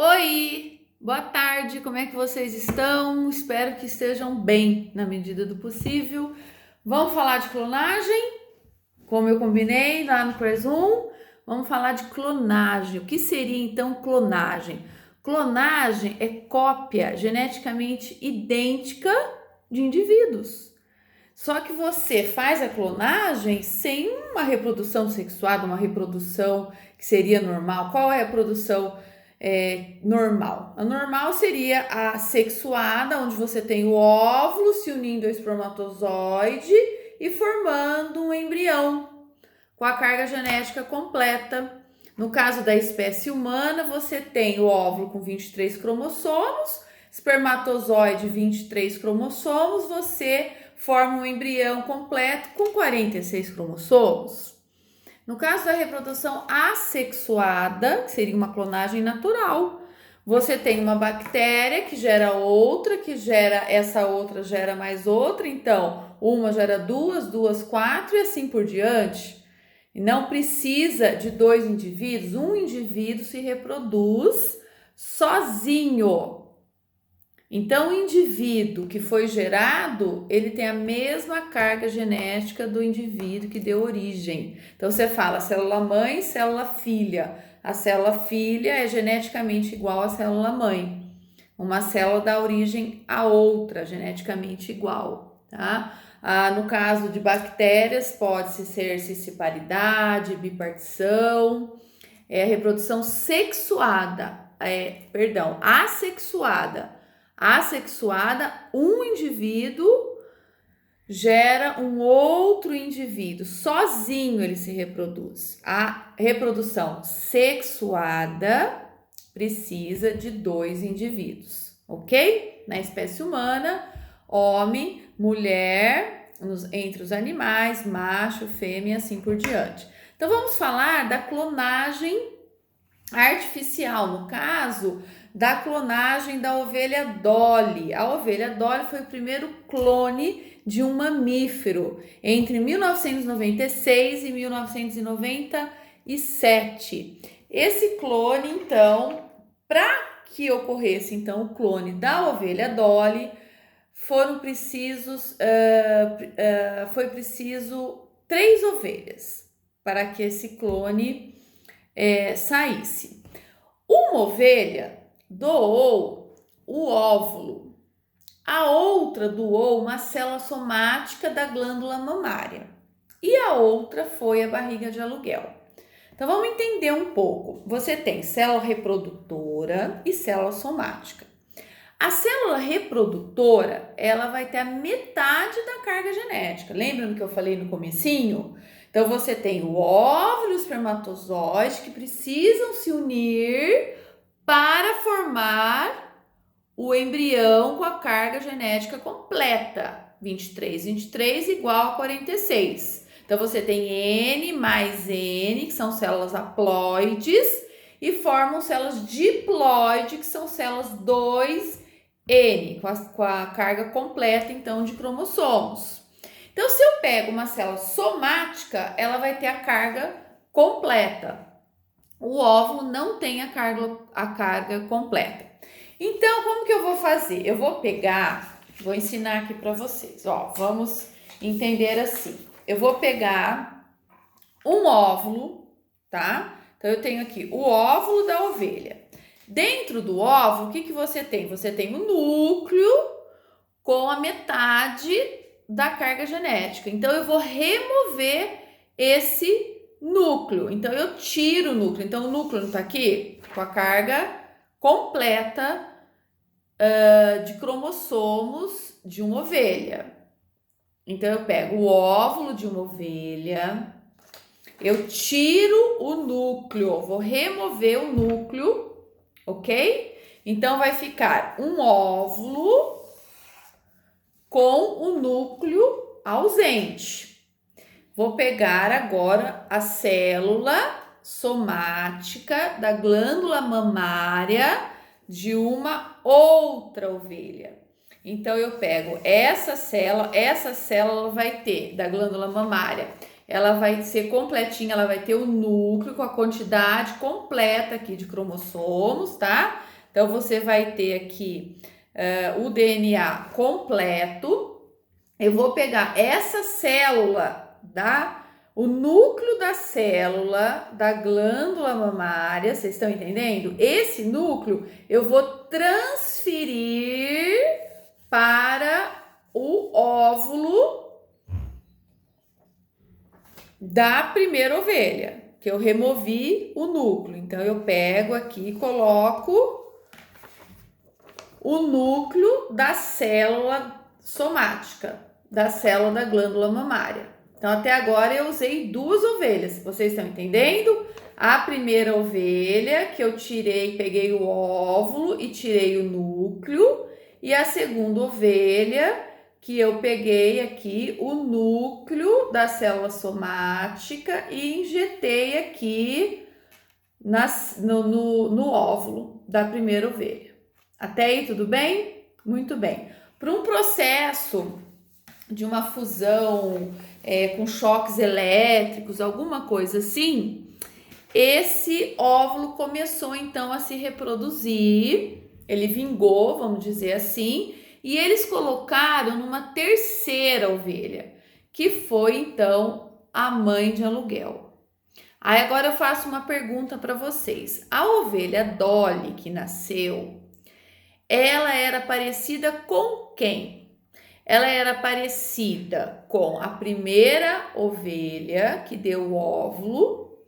Oi, boa tarde, como é que vocês estão? Espero que estejam bem na medida do possível. Vamos falar de clonagem? Como eu combinei lá no Press 1, vamos falar de clonagem. O que seria então clonagem? Clonagem é cópia geneticamente idêntica de indivíduos. Só que você faz a clonagem sem uma reprodução sexuada, uma reprodução que seria normal. Qual é a produção normal? A normal seria a sexuada, onde você tem o óvulo se unindo ao espermatozoide e formando um embrião com a carga genética completa. No caso da espécie humana, você tem o óvulo com 23 cromossomos, espermatozoide 23 cromossomos, você forma um embrião completo com 46 cromossomos. No caso da reprodução assexuada, que seria uma clonagem natural, você tem uma bactéria que gera outra, que gera essa outra, gera mais outra, então uma gera duas, duas, quatro e assim por diante. E não precisa de dois indivíduos, um indivíduo se reproduz sozinho. Então, o indivíduo que foi gerado, ele tem a mesma carga genética do indivíduo que deu origem. Então, você fala célula mãe, célula filha. A célula filha é geneticamente igual à célula mãe. Uma célula dá origem a outra, geneticamente igual, tá? No caso de bactérias, pode ser cisparidade, bipartição, a reprodução assexuada. Assexuada, um indivíduo gera um outro indivíduo, sozinho ele se reproduz. A reprodução sexuada precisa de dois indivíduos, ok? Na espécie humana, homem, mulher, entre os animais, macho, fêmea e assim por diante. Então, vamos falar da clonagem artificial, no caso da clonagem da ovelha Dolly. A ovelha Dolly foi o primeiro clone de um mamífero entre 1996 e 1997. Esse clone, então, para que ocorresse então o clone da ovelha Dolly, foi preciso 3 ovelhas para que esse clone saísse. Uma ovelha doou o óvulo, a outra doou uma célula somática da glândula mamária e a outra foi a barriga de aluguel. Então vamos entender um pouco. Você tem célula reprodutora e célula somática. A célula reprodutora, ela vai ter a metade da carga genética. Lembra do que eu falei no comecinho? Então você tem o óvulo e o espermatozoide que precisam se unir para formar o embrião com a carga genética completa. 23 igual a 46. Então, você tem N mais N, que são células haploides, e formam células diploides, que são células 2N, com a carga completa, então, de cromossomos. Então, se eu pego uma célula somática, ela vai ter a carga completa. O óvulo não tem a carga completa. Então, como que eu vou fazer? Eu vou ensinar aqui para vocês. Vamos entender assim. Eu vou pegar um óvulo, tá? Então, eu tenho aqui o óvulo da ovelha. Dentro do óvulo, o que você tem? Você tem o núcleo com a metade da carga genética. Então, eu vou remover esse núcleo. Então, eu tiro o núcleo. Então, o núcleo não tá aqui com a carga completa de cromossomos de uma ovelha. Então, eu pego o óvulo de uma ovelha, eu tiro o núcleo, vou remover o núcleo, ok? Então, vai ficar um óvulo com o núcleo ausente. Vou pegar agora a célula somática da glândula mamária de uma outra ovelha. Então, eu pego essa célula vai ter da glândula mamária, ela vai ser completinha, ela vai ter o núcleo com a quantidade completa aqui de cromossomos, tá? Então, você vai ter aqui o DNA completo. Eu vou pegar essa célula, o núcleo da célula da glândula mamária, vocês estão entendendo? Esse núcleo eu vou transferir para o óvulo da primeira ovelha, que eu removi o núcleo. Então, eu pego aqui e coloco o núcleo da célula somática, da célula da glândula mamária. Então, até agora eu usei 2 ovelhas, vocês estão entendendo? A primeira ovelha que eu tirei, peguei o óvulo e tirei o núcleo, e a segunda ovelha que eu peguei aqui o núcleo da célula somática e injetei aqui no óvulo da primeira ovelha. Até aí tudo bem? Muito bem. Para um processo de uma fusão com choques elétricos, alguma coisa assim, esse óvulo começou então a se reproduzir, ele vingou, vamos dizer assim, e eles colocaram numa terceira ovelha, que foi então a mãe de aluguel. Aí agora eu faço uma pergunta para vocês. A ovelha Dolly que nasceu, ela era parecida com quem? Ela era parecida com a primeira ovelha que deu o óvulo,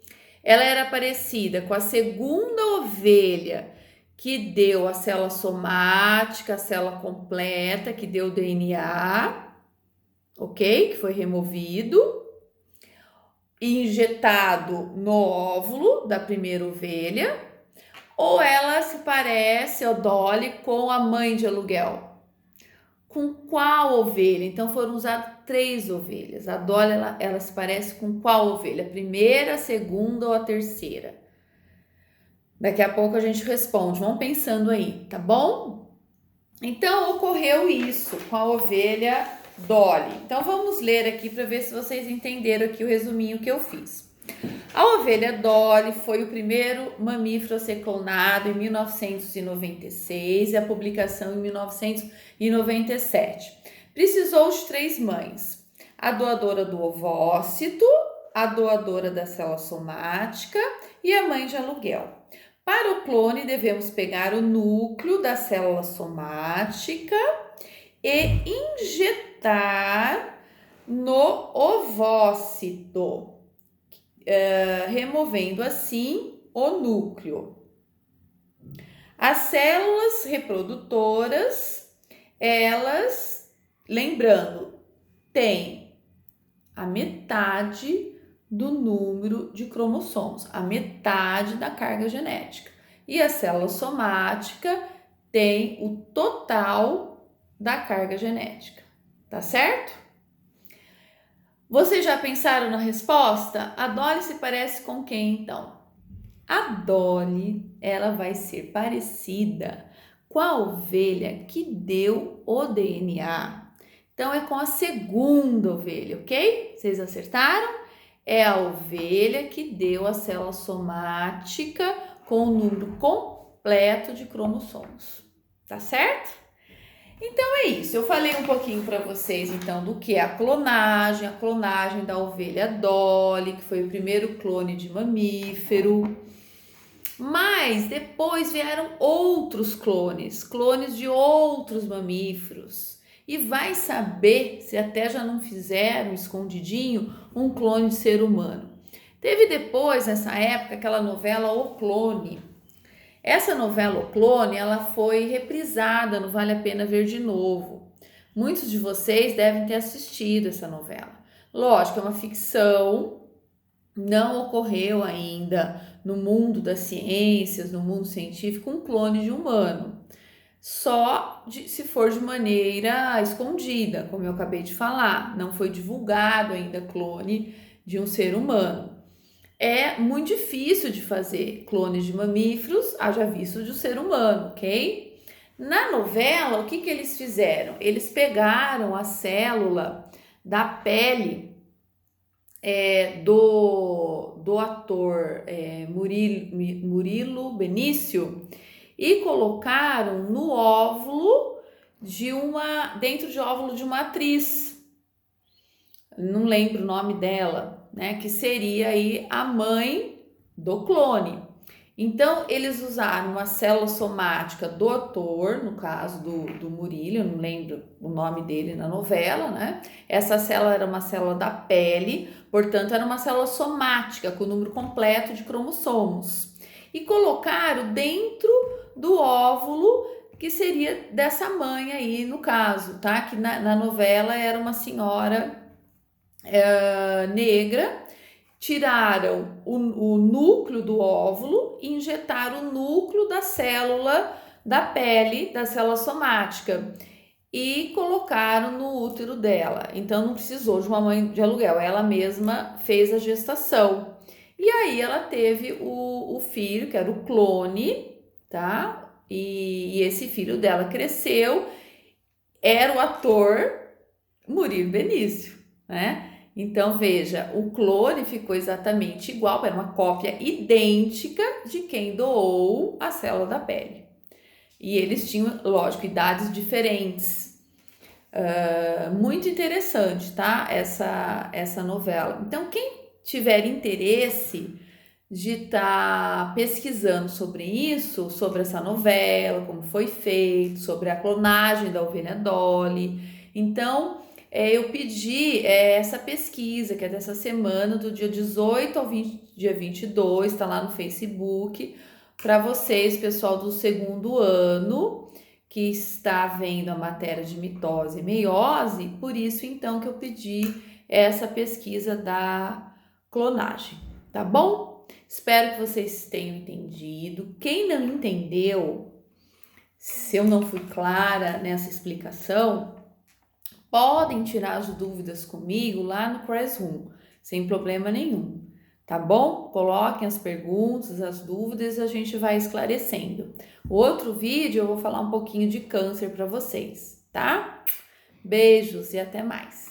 ela era parecida com a segunda ovelha que deu a célula somática, a célula completa, que deu o DNA, ok? Que foi removido e injetado no óvulo da primeira ovelha, ou ela se parece, a Dolly, com a mãe de aluguel? Com qual ovelha? Então foram usadas 3 ovelhas. A Dolly, ela se parece com qual ovelha? A primeira, a segunda ou a terceira? Daqui a pouco a gente responde, vão pensando aí, tá bom? Então, ocorreu isso com a ovelha Dolly. Então, vamos ler aqui para ver se vocês entenderam aqui o resuminho que eu fiz. A ovelha Dolly foi o primeiro mamífero a ser clonado em 1996 e a publicação em 1997. Precisou de 3 mães: a doadora do ovócito, a doadora da célula somática e a mãe de aluguel. Para o clone, devemos pegar o núcleo da célula somática e injetar no ovócito, removendo assim o núcleo. As células reprodutoras, elas, lembrando, têm a metade do número de cromossomos, a metade da carga genética. E a célula somática tem o total da carga genética, tá certo? Vocês já pensaram na resposta? A Dolly se parece com quem, então? A Dolly, ela vai ser parecida com a ovelha que deu o DNA. Então, é com a segunda ovelha, ok? Vocês acertaram? É a ovelha que deu a célula somática com o número completo de cromossomos, tá certo? Então é isso, eu falei um pouquinho para vocês então do que é a clonagem da ovelha Dolly, que foi o primeiro clone de mamífero. Mas depois vieram outros clones de outros mamíferos. E vai saber se até já não fizeram escondidinho um clone de ser humano. Teve depois, nessa época, aquela novela O Clone. Essa novela O Clone, ela foi reprisada no Vale a Pena Ver de Novo. Muitos de vocês devem ter assistido essa novela. Lógico, é uma ficção, não ocorreu ainda no mundo das ciências, no mundo científico, um clone de humano. Se for de maneira escondida, como eu acabei de falar, não foi divulgado ainda clone de um ser humano. É muito difícil de fazer clones de mamíferos, haja visto de um ser humano, ok? Na novela, o que eles fizeram? Eles pegaram a célula da pele do ator Murilo Benício e colocaram no óvulo dentro de óvulo de uma atriz, não lembro o nome dela, né, que seria aí a mãe do clone. Então, eles usaram uma célula somática do ator, no caso do Murilo, eu não lembro o nome dele na novela, né? Essa célula era uma célula da pele, portanto, era uma célula somática com o número completo de cromossomos. E colocaram dentro do óvulo, que seria dessa mãe aí, no caso, tá? Que na novela era uma senhora negra. Tiraram o núcleo do óvulo e injetaram o núcleo da célula da pele, da célula somática, e colocaram no útero dela. Então não precisou de uma mãe de aluguel, ela mesma fez a gestação. E aí ela teve o filho, que era o clone, tá? E esse filho dela cresceu, era o ator Murilo Benício, né? Então, veja, o clone ficou exatamente igual, era uma cópia idêntica de quem doou a célula da pele. E eles tinham, lógico, idades diferentes. Muito interessante, tá? Essa novela. Então, quem tiver interesse de estar pesquisando sobre isso, sobre essa novela, como foi feito, sobre a clonagem da ovelha Dolly, então eu pedi essa pesquisa, que é dessa semana, do dia 18 ao dia 22, tá lá no Facebook, para vocês, pessoal do segundo ano, que está vendo a matéria de mitose e meiose, por isso então que eu pedi essa pesquisa da clonagem, tá bom? Espero que vocês tenham entendido. Quem não entendeu, se eu não fui clara nessa explicação, podem tirar as dúvidas comigo lá no Classroom, sem problema nenhum, tá bom? Coloquem as perguntas, as dúvidas e a gente vai esclarecendo. O outro vídeo eu vou falar um pouquinho de câncer para vocês, tá? Beijos e até mais!